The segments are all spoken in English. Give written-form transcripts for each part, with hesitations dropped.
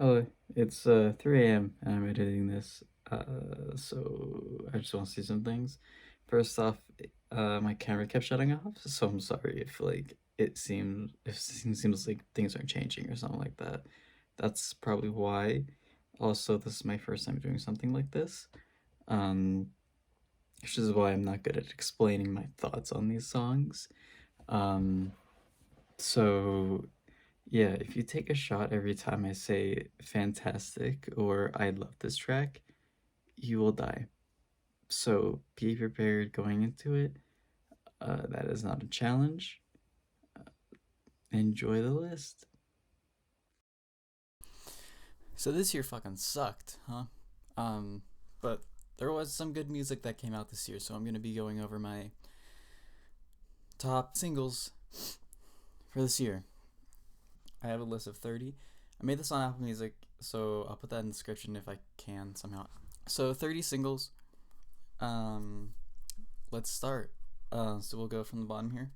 Oh, it's 3 a.m. and I'm editing this. So I just want to see some things. First off, my camera kept shutting off, so I'm sorry if it seems like things aren't changing or something like that. That's probably why. Also, this is my first time doing something like this. Um, which is why I'm not good at explaining my thoughts on these songs. Um, so yeah, if you take a shot every time I say fantastic or I love this track, you will die. So be prepared going into it. That is not a challenge. Enjoy the list. So this year fucking sucked, huh? Um, but there was some good music that came out this year, so I'm gonna be going over my top singles for this year. I have a list of 30. I made this on Apple Music, so I'll put that in the description if I can somehow. So 30 singles. Um, let's start. So we'll go from the bottom here.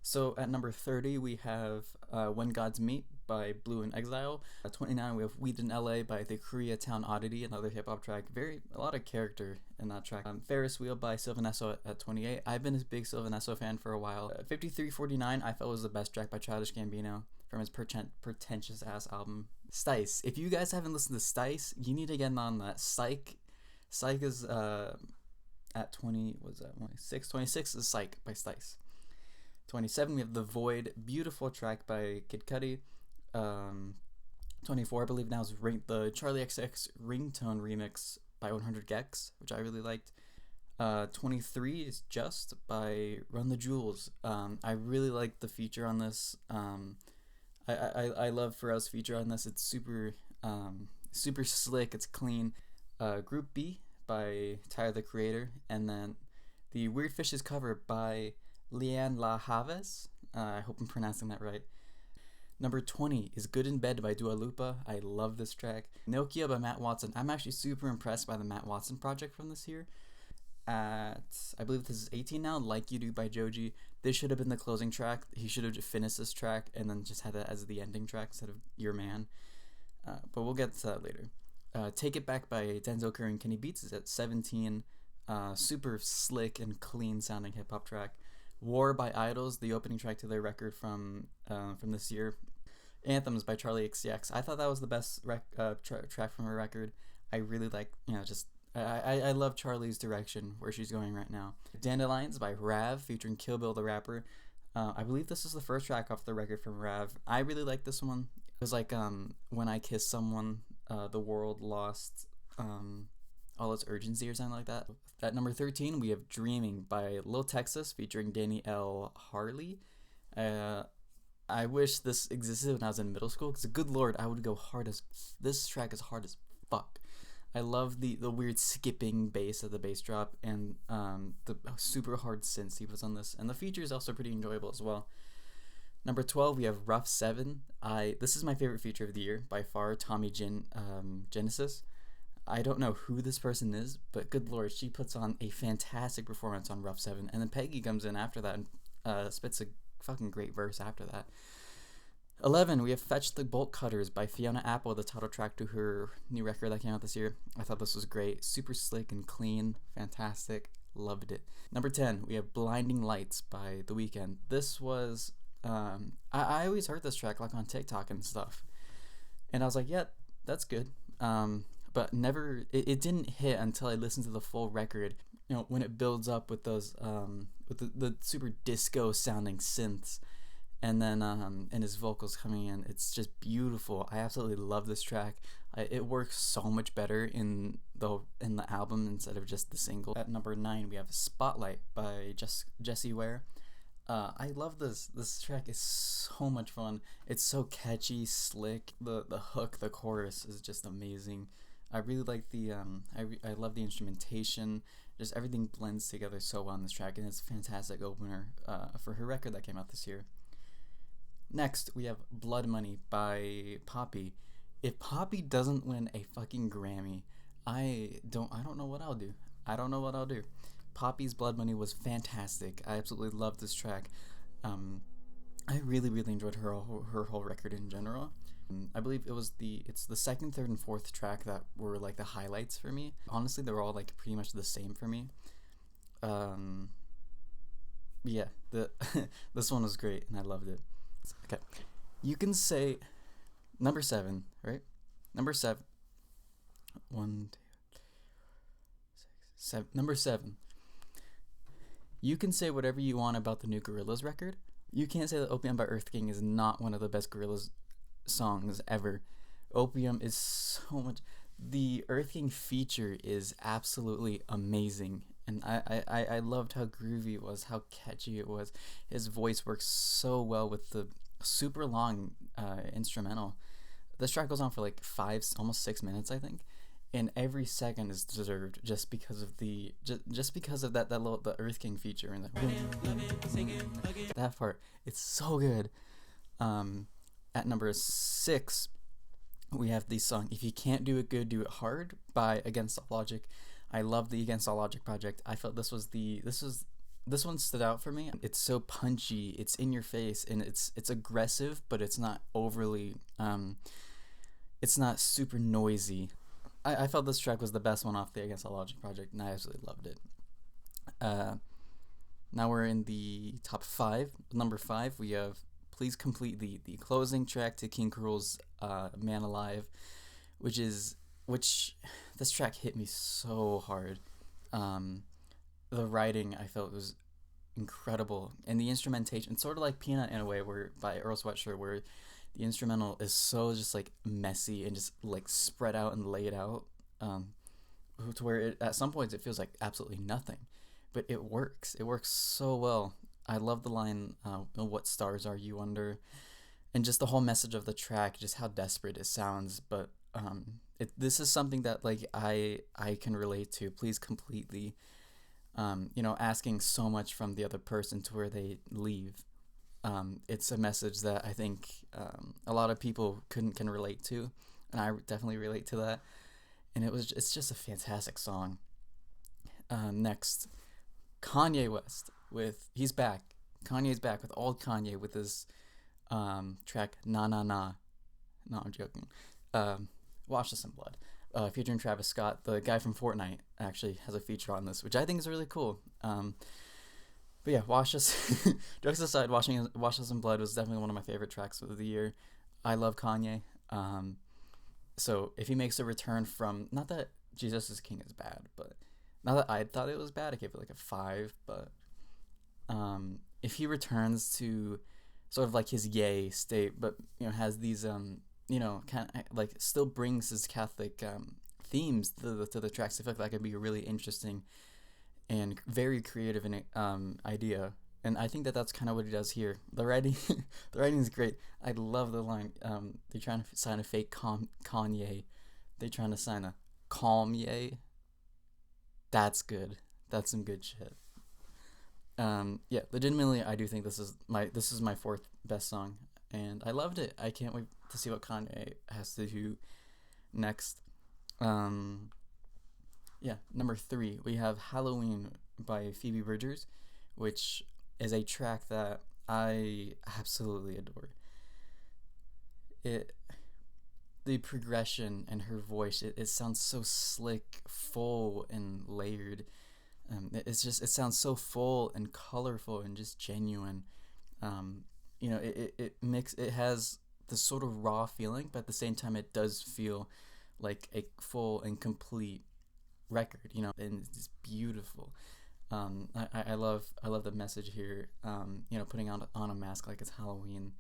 So at number 30, we have When Gods Meet by Blue and Exile. At 29, we have Weed in LA by the Koreatown Oddity, another hip hop track. A lot of character in that track. Ferris Wheel by Sylvan Esso at 28. I've been a big Sylvan Esso fan for a while. 5349, I felt was the best track by Childish Gambino from his pretentious ass album. Stice. If you guys haven't listened to Stice, you need to get on that. Psych is at 20, was that 26? 26 is Psych by Stice. 27, we have The Void, beautiful track by Kid Cudi. 24, I believe now is the Charlie XX ringtone remix by 100 Gex, which I really liked. 23 is Just by Run the Jewels. I really like the feature on this. I love Pharrell's feature on this. It's super slick. It's clean. Group B by Tyler the Creator, and then the Weird Fishes cover by Leanne La Havas. I hope I'm pronouncing that right. Number 20 is Good in Bed by Dua Lipa. I love this track. Nokia by Matt Watson. I'm actually super impressed by the Matt Watson project from this year. I believe this is 18 now, Like You Do by Joji. This should have been the closing track. He should have just finished this track and then just had that as the ending track instead of Your Man. But we'll get to that later. Take It Back by Denzel Curry and Kenny Beats is at 17. Super slick and clean sounding hip hop track. War by Idols, the opening track to their record from this year. Anthems by Charlie XCX. I thought that was the best track from her record. I really like, just I love Charlie's direction where she's going right now. Dandelions by Rav featuring Kill Bill the rapper. I believe this is the first track off the record from Rav. I really like this one. It was like When I Kiss Someone, the world lost all its urgency or something like that. At number 13, we have Dreaming by Lil Texas featuring Danny L. Harley. I wish this existed when I was in middle school because, good lord, I would go hard as. This track is hard as fuck. I love the weird skipping bass of the bass drop and the super hard synths he puts on this. And the feature is also pretty enjoyable as well. Number 12, we have Rough 7. This is my favorite feature of the year by far, Tommy Genesis. I don't know who this person is, but good lord, she puts on a fantastic performance on Rough 7. And then Peggy comes in after that and spits a fucking great verse after that. 11, we have Fetch the Bolt Cutters by Fiona Apple, the title track to her new record that came out this year. I thought this was great. Super slick and clean. Fantastic. Loved it. Number 10, we have Blinding Lights by The Weeknd. This was. I always heard this track like on TikTok and stuff. And I was like, yeah, that's good. But never. It didn't hit until I listened to the full record. When it builds up with those. With the super disco sounding synths and then and his vocals coming in, it's just beautiful. I absolutely love this track. It works so much better in the album instead of just the single. At number 9, we have Spotlight by Jessie Ware. I love this. This track is so much fun. It's so catchy, slick. The hook, the chorus is just amazing. I really like the I love the instrumentation. Just everything blends together so well on this track, and it's a fantastic opener for her record that came out this year. Next, we have Blood Money by Poppy. If Poppy doesn't win a fucking Grammy, I don't know what I'll do. I don't know what I'll do. Poppy's Blood Money was fantastic. I absolutely loved this track. I really enjoyed her whole record in general. I believe it's the second, third, and fourth track that were like the highlights for me. Honestly, they were all like pretty much the same for me. Um, yeah, the this one was great and I loved it. Okay, you can say number seven, right? Number seven. One, two, seven. Number seven. You can say whatever you want about the new Gorillaz record. You can't say that Opium by Earth King is not one of the best Gorillaz songs ever. Opium is so much. The Earth King feature is absolutely amazing. And I loved how groovy it was, how catchy it was. His voice works so well with the super long instrumental. This track goes on for like almost 6 minutes, I think, and every second is deserved just because of just because of that little the Earth King feature and that part. It's so good. At number 6, we have the song "If You Can't Do It Good, Do It Hard" by Against All Logic. I love the Against All Logic project. I felt this one stood out for me. It's so punchy, it's in your face, and it's aggressive, but it's not overly it's not super noisy. I felt this track was the best one off the Against All Logic project, and I absolutely loved it. Now we're in the top 5. Number 5, we have Please Complete the closing track to King Krul's Man Alive, which this track hit me so hard. The writing I felt was incredible, and the instrumentation, sort of like Peanut in a way, where by Earl Sweatshirt, where the instrumental is so just like messy and just like spread out and laid out, to where at some points it feels like absolutely nothing, but it works so well. I love the line, "What stars are you under?" and just the whole message of the track, just how desperate it sounds. But this is something that like I can relate to. Please completely, asking so much from the other person to where they leave. It's a message that I think a lot of people can relate to, and I definitely relate to that. And it's just a fantastic song. Next, Kanye West with he's back. Kanye's back with old Kanye with his track "Na Na Na." No, I'm joking. Wash Us in Blood, featuring Travis Scott. The guy from Fortnite actually has a feature on this, which I think is really cool. But yeah, jokes aside, Wash Us in Blood was definitely one of my favorite tracks of the year. I love Kanye. So if he makes a return from, not that Jesus is King is bad, but not that I thought it was bad, I gave it like a 5, but if he returns to sort of like his Ye state, but has these kind of like still brings his Catholic themes to the tracks, I feel like that could be a really interesting and very creative idea. And I think that's kind of what he does here. The writing, the writing is great. I love the line. They're trying to sign a fake Kanye. They're trying to sign a calm Ye. That's good. That's some good shit. Yeah, legitimately, I do think this is my 4th best song, and I loved it. I can't wait to see what Kanye has to do next. Yeah, number 3, we have Halloween by Phoebe Bridgers, which is a track that I absolutely adore. The progression and her voice, it sounds so slick, full, and layered. It sounds so full and colorful and just genuine. It has this sort of raw feeling, but at the same time it does feel like a full and complete record, and it's beautiful. I love the message here. Putting on a mask like it's Halloween.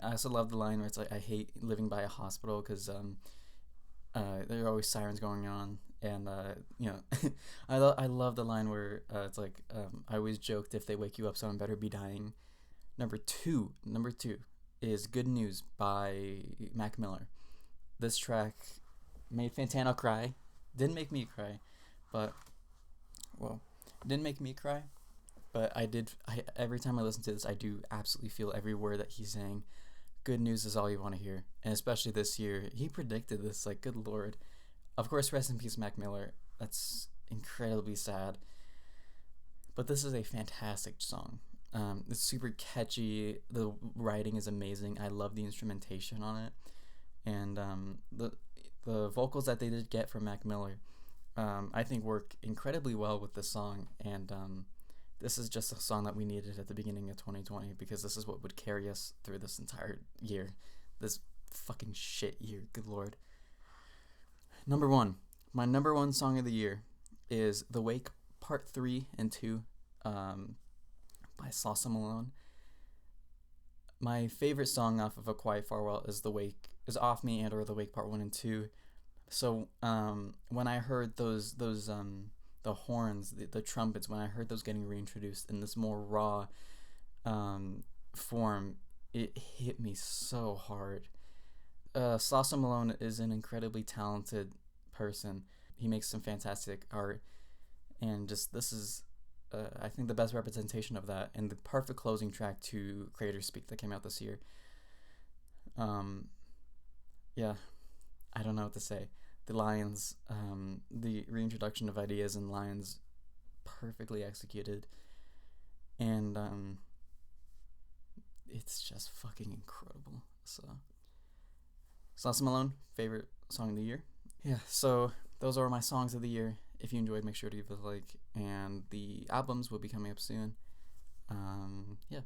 I also love the line where it's like, I hate living by a hospital because there are always sirens going on, and I love the line where it's like, I always joked, if they wake you up, someone better be dying. Number two is Good News by Mac Miller. This track made Fantano cry. Didn't make me cry, but didn't make me cry, but every time I listen to this, I do absolutely feel every word that he's saying. Good news is all you want to hear, and especially this year, he predicted this. Like, good lord. Of course, rest in peace, Mac Miller. That's incredibly sad, but this is a fantastic song. It's super catchy. The writing is amazing. I love the instrumentation on it, and the vocals that they did get from Mac Miller, I think work incredibly well with the song. And this is just a song that we needed at the beginning of 2020 because this is what would carry us through this entire year, this fucking shit year. Good lord. Number one, my number one song of the year is "The Wake" Part 3 and 2 by Salsa Malone. My favorite song off of A Quiet Farewell is Off Me and or The Wake Part 1 and 2. So when I heard those the horns, the trumpets, when I heard those getting reintroduced in this more raw form, it hit me so hard. Salsa Malone is an incredibly talented person. He makes some fantastic art, and just this is I think the best representation of that and the perfect closing track to Creator Speak that came out this year. Yeah, I don't know what to say. The lines, the reintroduction of ideas and lines, perfectly executed, and it's just fucking incredible. So, Salsa Malone, favorite song of the year. Yeah, so those are my songs of the year. If you enjoyed, make sure to give it a like, and the albums will be coming up soon. Yeah.